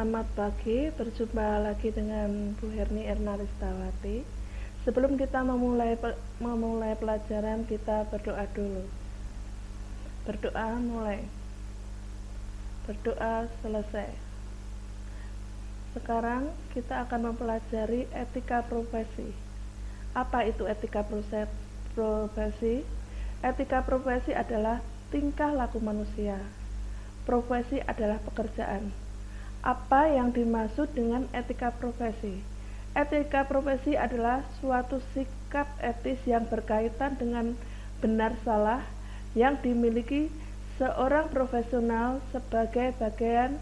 Selamat pagi, berjumpa lagi dengan Bu Herni Ernaristawati. Sebelum kita memulai pelajaran, kita berdoa dulu. Berdoa mulai. Berdoa selesai. Sekarang kita akan mempelajari etika profesi. Apa itu etika profesi? Etika profesi adalah tingkah laku manusia. Profesi adalah pekerjaan. Apa yang dimaksud dengan etika profesi? Etika profesi adalah suatu sikap etis yang berkaitan dengan benar salah yang dimiliki seorang profesional sebagai bagian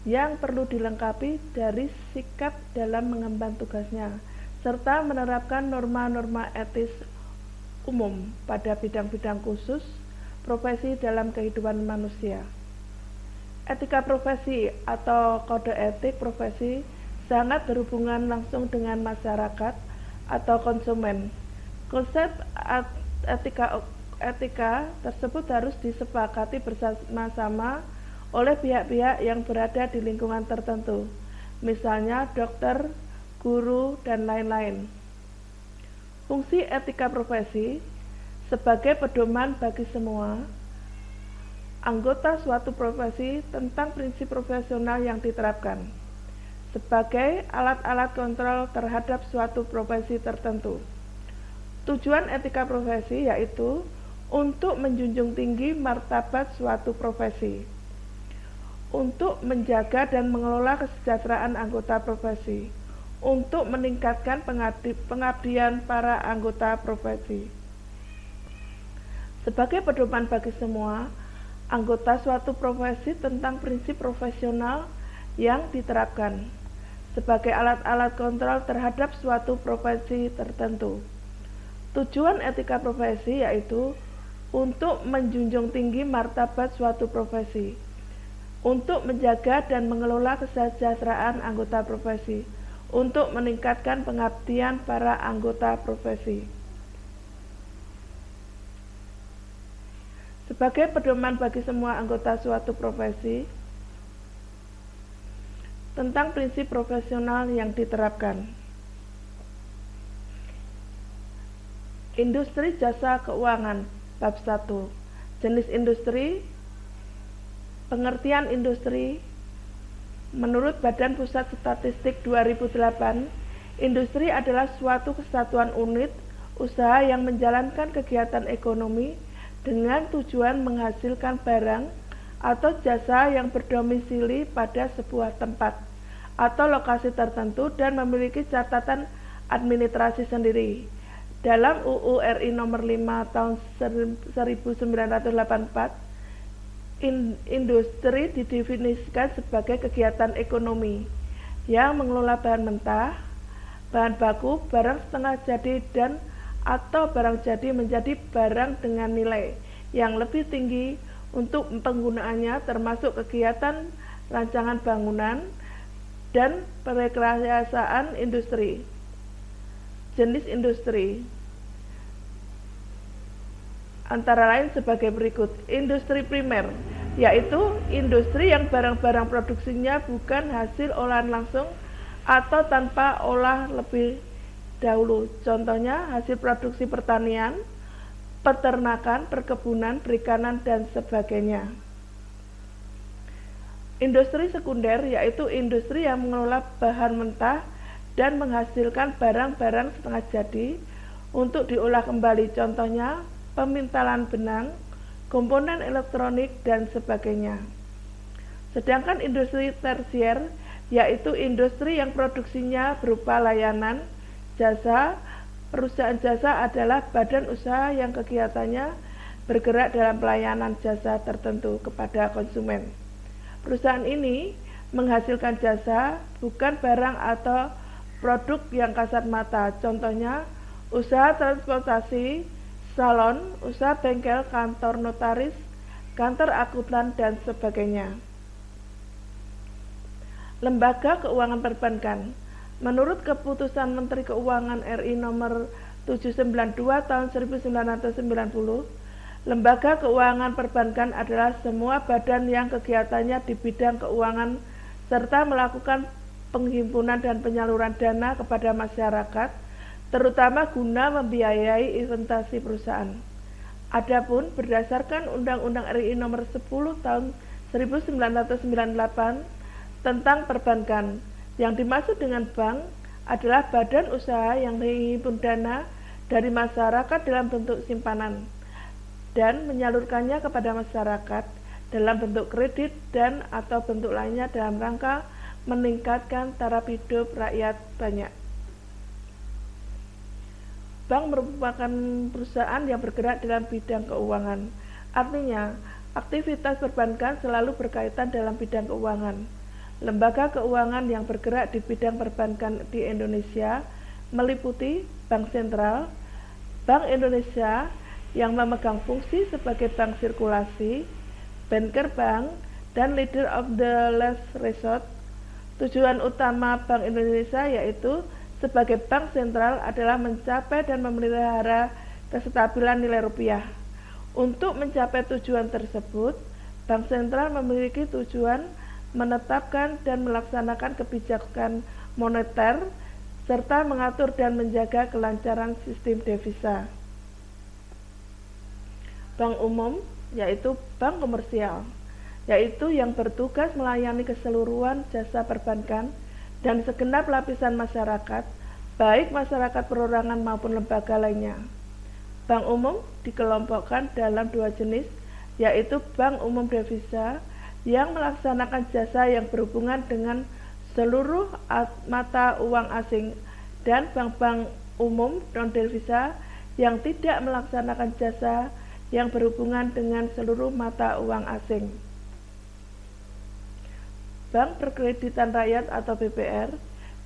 yang perlu dilengkapi dari sikap dalam mengemban tugasnya, serta menerapkan norma-norma etis umum pada bidang-bidang khusus profesi dalam kehidupan manusia. Etika profesi atau kode etik profesi sangat berhubungan langsung dengan masyarakat atau konsumen. Konsep etika tersebut harus disepakati bersama-sama oleh pihak-pihak yang berada di lingkungan tertentu, misalnya dokter, guru, dan lain-lain. Fungsi etika profesi sebagai pedoman bagi semua anggota suatu profesi tentang prinsip profesional yang diterapkan sebagai alat-alat kontrol terhadap suatu profesi tertentu. Tujuan etika profesi yaitu untuk menjunjung tinggi martabat suatu profesi, untuk menjaga dan mengelola kesejahteraan anggota profesi, untuk meningkatkan pengabdian para anggota profesi. Sebagai pedoman bagi semua anggota suatu profesi tentang prinsip profesional yang diterapkan sebagai alat-alat kontrol terhadap suatu profesi tertentu. Tujuan etika profesi yaitu untuk menjunjung tinggi martabat suatu profesi, untuk menjaga dan mengelola kesejahteraan anggota profesi, untuk meningkatkan pengabdian para anggota profesi. Sebagai pedoman bagi semua anggota suatu profesi tentang prinsip profesional yang diterapkan. Industri jasa keuangan bab 1. Jenis industri. Pengertian industri. Menurut Badan Pusat Statistik 2008, industri adalah suatu kesatuan unit usaha yang menjalankan kegiatan ekonomi dengan tujuan menghasilkan barang atau jasa yang berdomisili pada sebuah tempat atau lokasi tertentu dan memiliki catatan administrasi sendiri. Dalam UU RI nomor 5 tahun 1984, industri didefinisikan sebagai kegiatan ekonomi yang mengelola bahan mentah, bahan baku, barang setengah jadi dan atau barang jadi menjadi barang dengan nilai yang lebih tinggi untuk penggunaannya, termasuk kegiatan rancangan bangunan dan perekayasaan industri. Jenis industri antara lain sebagai berikut. Industri primer, yaitu industri yang barang-barang produksinya bukan hasil olahan langsung atau tanpa olah lebih dahulu. Contohnya hasil produksi pertanian, peternakan, perkebunan, perikanan, dan sebagainya. Industri sekunder yaitu industri yang mengelola bahan mentah dan menghasilkan barang-barang setengah jadi untuk diolah kembali. Contohnya pemintalan benang, komponen elektronik, dan sebagainya. Sedangkan industri tersier yaitu industri yang produksinya berupa layanan, jasa. Perusahaan jasa adalah badan usaha yang kegiatannya bergerak dalam pelayanan jasa tertentu kepada konsumen. Perusahaan ini menghasilkan jasa, bukan barang atau produk yang kasat mata. Contohnya usaha transportasi, salon, usaha bengkel, kantor notaris, kantor akuntan, dan sebagainya. Lembaga keuangan perbankan. Menurut keputusan Menteri Keuangan RI nomor 792 tahun 1990, lembaga keuangan perbankan adalah semua badan yang kegiatannya di bidang keuangan serta melakukan penghimpunan dan penyaluran dana kepada masyarakat, terutama guna membiayai investasi perusahaan. Adapun berdasarkan Undang-Undang RI Nomor 10 Tahun 1998 tentang perbankan, yang dimaksud dengan bank adalah badan usaha yang menghimpun dana dari masyarakat dalam bentuk simpanan dan menyalurkannya kepada masyarakat dalam bentuk kredit dan atau bentuk lainnya dalam rangka meningkatkan taraf hidup rakyat banyak. Bank merupakan perusahaan yang bergerak dalam bidang keuangan. Artinya, aktivitas perbankan selalu berkaitan dalam bidang keuangan. Lembaga keuangan yang bergerak di bidang perbankan di Indonesia meliputi Bank Sentral, Bank Indonesia yang memegang fungsi sebagai bank sirkulasi, banker bank, dan leader of the last resort. Tujuan utama Bank Indonesia yaitu sebagai bank sentral adalah mencapai dan memelihara kestabilan nilai rupiah. Untuk mencapai tujuan tersebut, Bank Sentral memiliki tujuan menetapkan dan melaksanakan kebijakan moneter serta mengatur dan menjaga kelancaran sistem devisa. Bank umum yaitu bank komersial, yaitu yang bertugas melayani keseluruhan jasa perbankan dan segenap lapisan masyarakat, baik masyarakat perorangan maupun lembaga lainnya. Bank umum dikelompokkan dalam dua jenis, yaitu bank umum devisa yang melaksanakan jasa yang berhubungan dengan seluruh mata uang asing, dan bank-bank umum non-devisa yang tidak melaksanakan jasa yang berhubungan dengan seluruh mata uang asing. Bank Perkreditan Rakyat atau BPR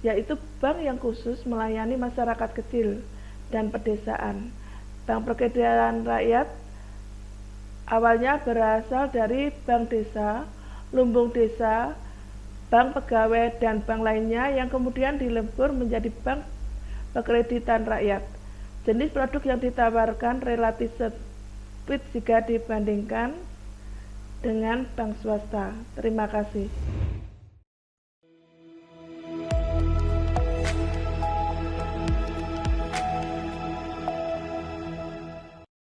yaitu bank yang khusus melayani masyarakat kecil dan pedesaan. Bank Perkreditan Rakyat awalnya berasal dari bank desa, lumbung desa, bank pegawai, dan bank lainnya yang kemudian dilebur menjadi bank perkreditan rakyat. Jenis produk yang ditawarkan relatif sempit jika dibandingkan dengan bank swasta. Terima kasih.